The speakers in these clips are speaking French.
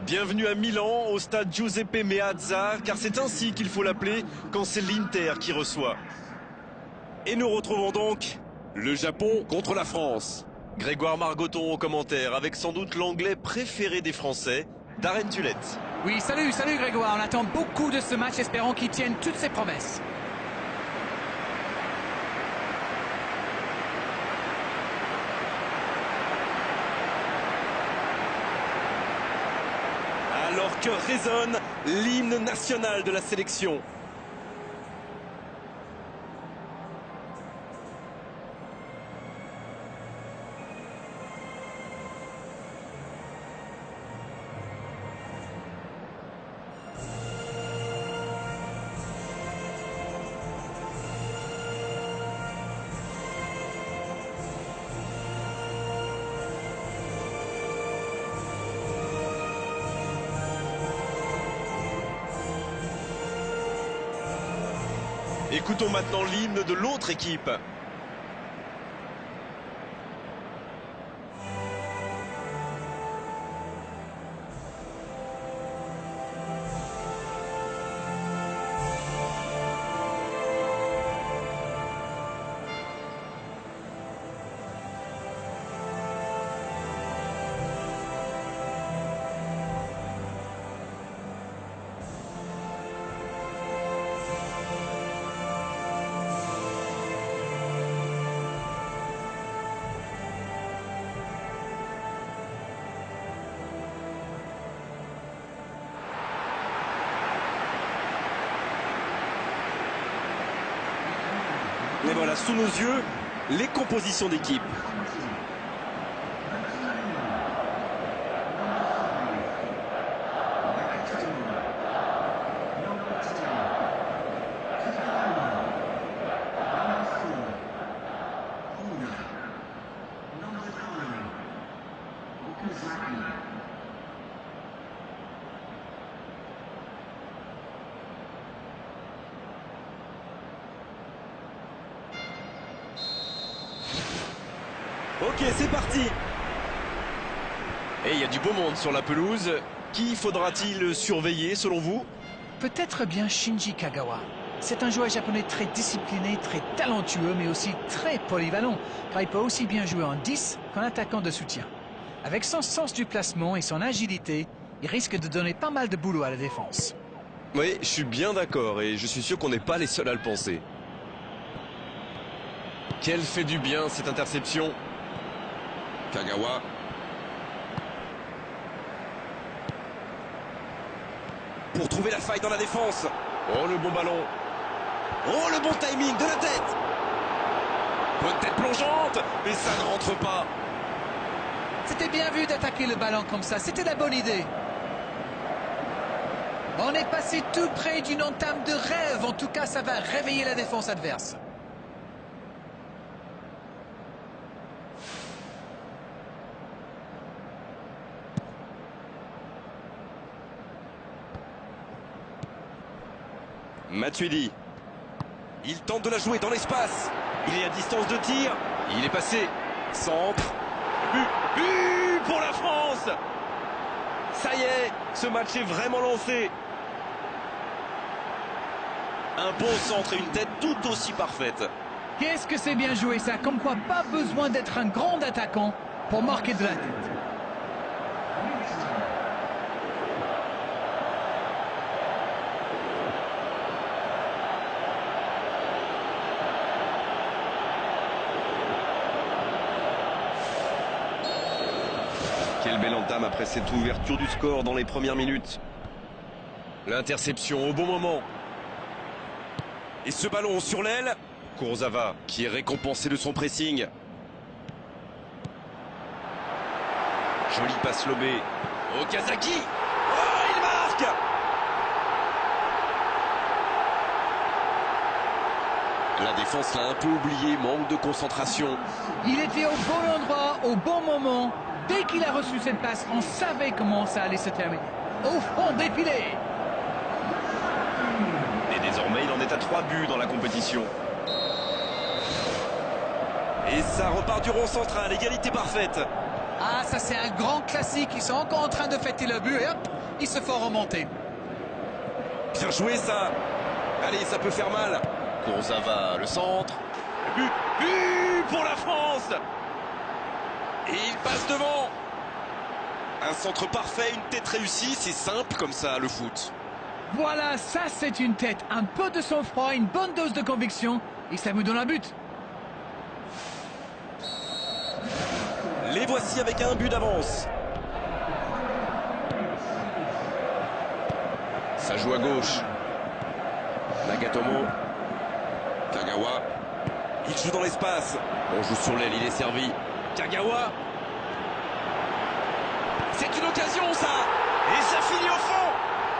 Bienvenue à Milan, au stade Giuseppe Meazza, car c'est ainsi qu'il faut l'appeler quand c'est l'Inter qui reçoit. Et nous retrouvons donc le Japon contre la France. Grégoire Margoton au commentaire, avec sans doute l'anglais préféré des Français, Darren Tulette. Oui, salut Grégoire, on attend beaucoup de ce match, espérons qu'il tienne toutes ses promesses. Alors que résonne l'hymne national de la sélection. Écoutons maintenant l'hymne de l'autre équipe. Et voilà, sous nos yeux, les compositions d'équipe. Ok, c'est parti. Et il y a du beau monde sur la pelouse. Qui faudra-t-il surveiller selon vous? Peut-être bien Shinji Kagawa. C'est un joueur japonais très discipliné, très talentueux, mais aussi très polyvalent, car il peut aussi bien jouer en 10 qu'en attaquant de soutien. Avec son sens du placement et son agilité, il risque de donner pas mal de boulot à la défense. Oui, je suis bien d'accord et je suis sûr qu'on n'est pas les seuls à le penser. Quelle fait du bien cette interception. Kagawa. Pour trouver la faille dans la défense. Oh, le bon ballon. Oh, le bon timing de la tête. Bonne tête plongeante, mais ça ne rentre pas. C'était bien vu d'attaquer le ballon comme ça, c'était la bonne idée. On est passé tout près d'une entame de rêve, en tout cas ça va réveiller la défense adverse. Matuidi. Il tente de la jouer dans l'espace. Il est à distance de tir. Il est passé. Centre. But pour la France. Ça y est, ce match est vraiment lancé. Un bon centre et une tête tout aussi parfaite. Qu'est-ce que c'est bien joué ça, comme quoi pas besoin d'être un grand attaquant pour marquer de la tête. Quelle belle entame après cette ouverture du score dans les premières minutes. L'interception au bon moment. Et ce ballon sur l'aile. Kurzawa qui est récompensé de son pressing. Jolie passe lobée. Okazaki. Oh, il marque. La défense l'a un peu oublié, manque de concentration. Il était au bon endroit, au bon moment. Dès qu'il a reçu cette passe, on savait comment ça allait se terminer. Au fond des filets. Et désormais, il en est à 3 buts dans la compétition. Et ça repart du rond central, égalité parfaite. Ah, ça c'est un grand classique. Ils sont encore en train de fêter le but et hop, ils se font remonter. Bien joué ça. Allez, ça peut faire mal. Kurzawa, le centre. But pour la France. Et il passe devant. Un centre parfait, une tête réussie. C'est simple comme ça, le foot. Voilà, ça c'est une tête. Un peu de sang-froid, une bonne dose de conviction. Et ça vous donne un but. Les voici avec un but d'avance. Ça joue à gauche. Nagatomo. Kagawa. Il joue dans l'espace. On joue sur l'aile, il est servi. Kagawa. C'est une occasion ça. Et ça finit au fond.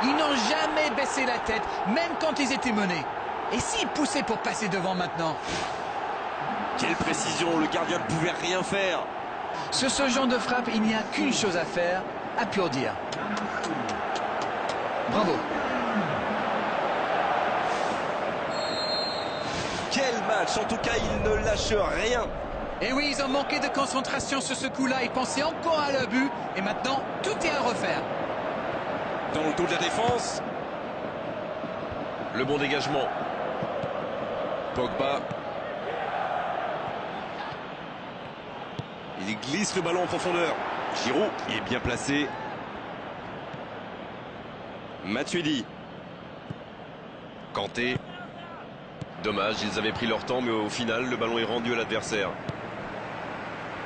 Ils n'ont jamais baissé la tête, même quand ils étaient menés. Et s'ils poussaient pour passer devant maintenant? Quelle précision, le gardien ne pouvait rien faire. Sur ce genre de frappe, il n'y a qu'une chose à faire, applaudir. Bravo. Quel match, en tout cas il ne lâche rien. Et oui, ils ont manqué de concentration sur ce coup-là, ils pensaient encore à le but, et maintenant, tout est à refaire. Dans le dos de la défense. Le bon dégagement. Pogba. Il glisse le ballon en profondeur. Giroud, il est bien placé. Matuidi. Kanté. Dommage, ils avaient pris leur temps, mais au final, le ballon est rendu à l'adversaire.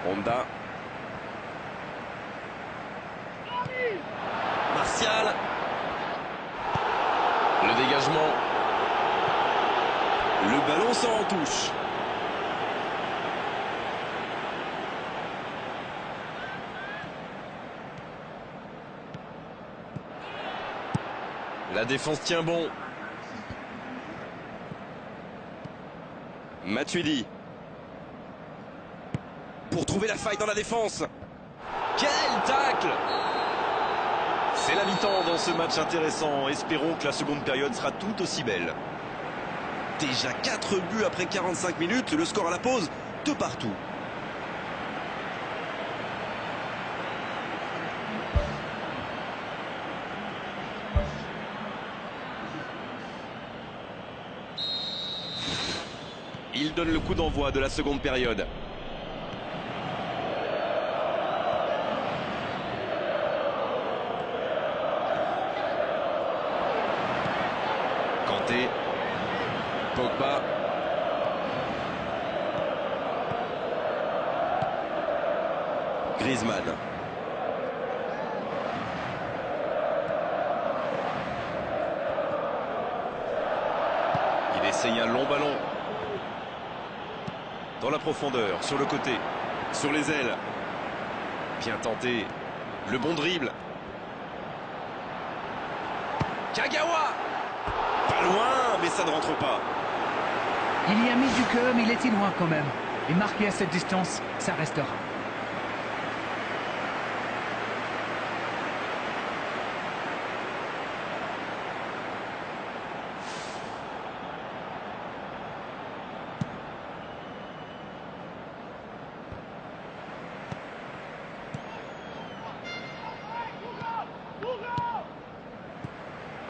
Honda. Martial. Le dégagement. Le ballon sort en touche. La défense tient bon. Matuidi. Pour trouver la faille dans la défense. Quel tacle! C'est la mi-temps dans ce match intéressant. Espérons que la seconde période sera tout aussi belle. Déjà 4 buts après 45 minutes. Le score à la pause, de partout. Il donne le coup d'envoi de la seconde période. Kanté. Pogba. Griezmann. Il essaye un long ballon. Dans la profondeur, sur le côté, sur les ailes. Bien tenté. Le bon dribble. Kagawa. Pas loin, mais ça ne rentre pas. Il y a mis du cœur, mais il était loin quand même. Et marqué à cette distance, ça restera.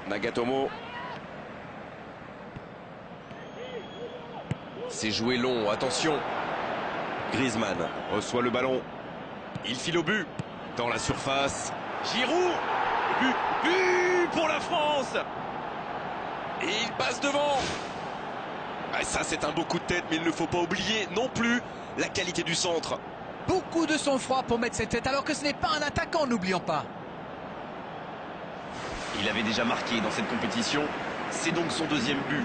Nagatomo. C'est joué long, attention. Griezmann reçoit le ballon. Il file au but. Dans la surface. Giroud. But pour la France. Et il passe devant. Ah, ça c'est un beau coup de tête, mais il ne faut pas oublier non plus la qualité du centre. Beaucoup de sang-froid pour mettre cette tête, alors que ce n'est pas un attaquant, n'oublions pas. Il avait déjà marqué dans cette compétition. C'est donc son deuxième but.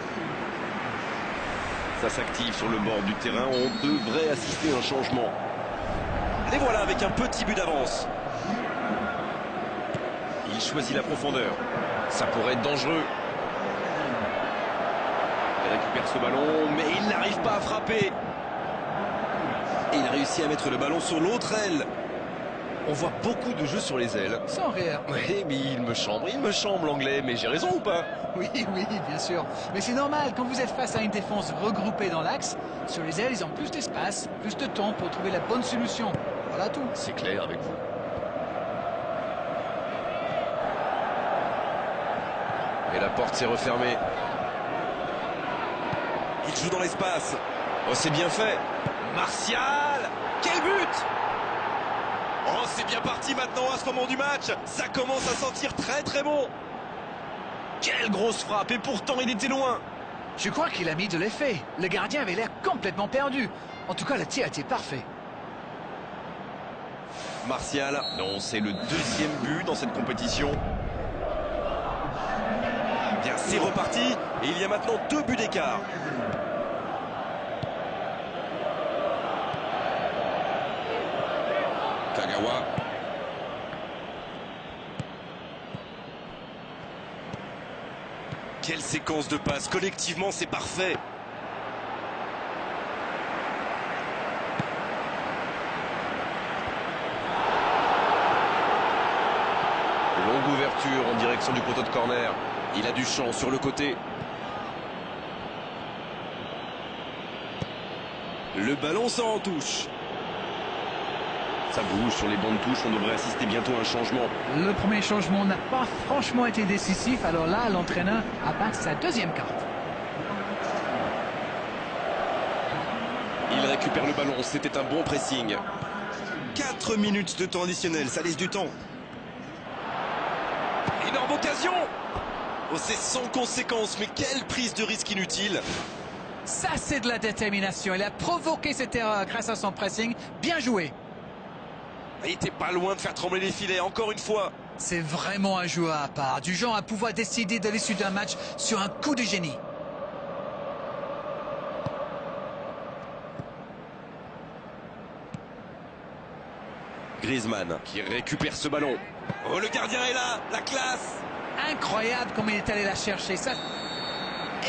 Ça s'active sur le bord du terrain. On devrait assister à un changement. Les voilà avec un petit but d'avance. Il choisit la profondeur. Ça pourrait être dangereux. Il récupère ce ballon, mais il n'arrive pas à frapper. Et il réussit à mettre le ballon sur l'autre aile. On voit beaucoup de jeux sur les ailes. Sans rire. Oui, mais il me chambre l'anglais. Mais j'ai raison ou pas? Oui, bien sûr. Mais c'est normal, quand vous êtes face à une défense regroupée dans l'axe, sur les ailes, ils ont plus d'espace, plus de temps pour trouver la bonne solution. Voilà tout. C'est clair avec vous. Et la porte s'est refermée. Il joue dans l'espace. Oh, c'est bien fait. Martial! Quel but! Oh, c'est bien parti maintenant à ce moment du match. Ça commence à sentir très très bon. Quelle grosse frappe, et pourtant il était loin. Je crois qu'il a mis de l'effet. Le gardien avait l'air complètement perdu. En tout cas, le tir était parfait. Martial, non, c'est le deuxième but dans cette compétition. Bien, c'est reparti, et il y a maintenant 2 buts d'écart. Kagawa. Quelle séquence de passes, collectivement c'est parfait. Longue ouverture en direction du poteau de corner. Il a du champ sur le côté. Le ballon sort en touche. Ça bouge sur les bandes touches, on devrait assister bientôt à un changement. Le premier changement n'a pas franchement été décisif, alors là, l'entraîneur a pas sa deuxième carte. Il récupère le ballon, c'était un bon pressing. 4 minutes de temps additionnel, ça laisse du temps. Énorme occasion! Oh, c'est sans conséquence, mais quelle prise de risque inutile! Ça, c'est de la détermination. Il a provoqué cette erreur grâce à son pressing. Bien joué. Il était pas loin de faire trembler les filets, encore une fois. C'est vraiment un joueur à part, du genre à pouvoir décider de l'issue d'un match sur un coup de génie. Griezmann qui récupère ce ballon. Oh, le gardien est là, la classe! Incroyable comme il est allé la chercher. Ça...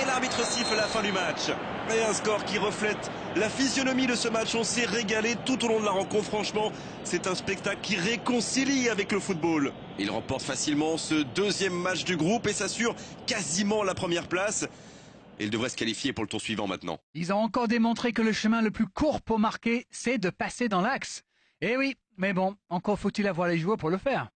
Et l'arbitre siffle la fin du match. Et un score qui reflète la physionomie de ce match. On s'est régalé tout au long de la rencontre. Franchement, c'est un spectacle qui réconcilie avec le football. Il remporte facilement ce deuxième match du groupe et s'assure quasiment la première place. Et il devrait se qualifier pour le tour suivant maintenant. Ils ont encore démontré que le chemin le plus court pour marquer, c'est de passer dans l'axe. Eh oui, mais bon, encore faut-il avoir les joueurs pour le faire.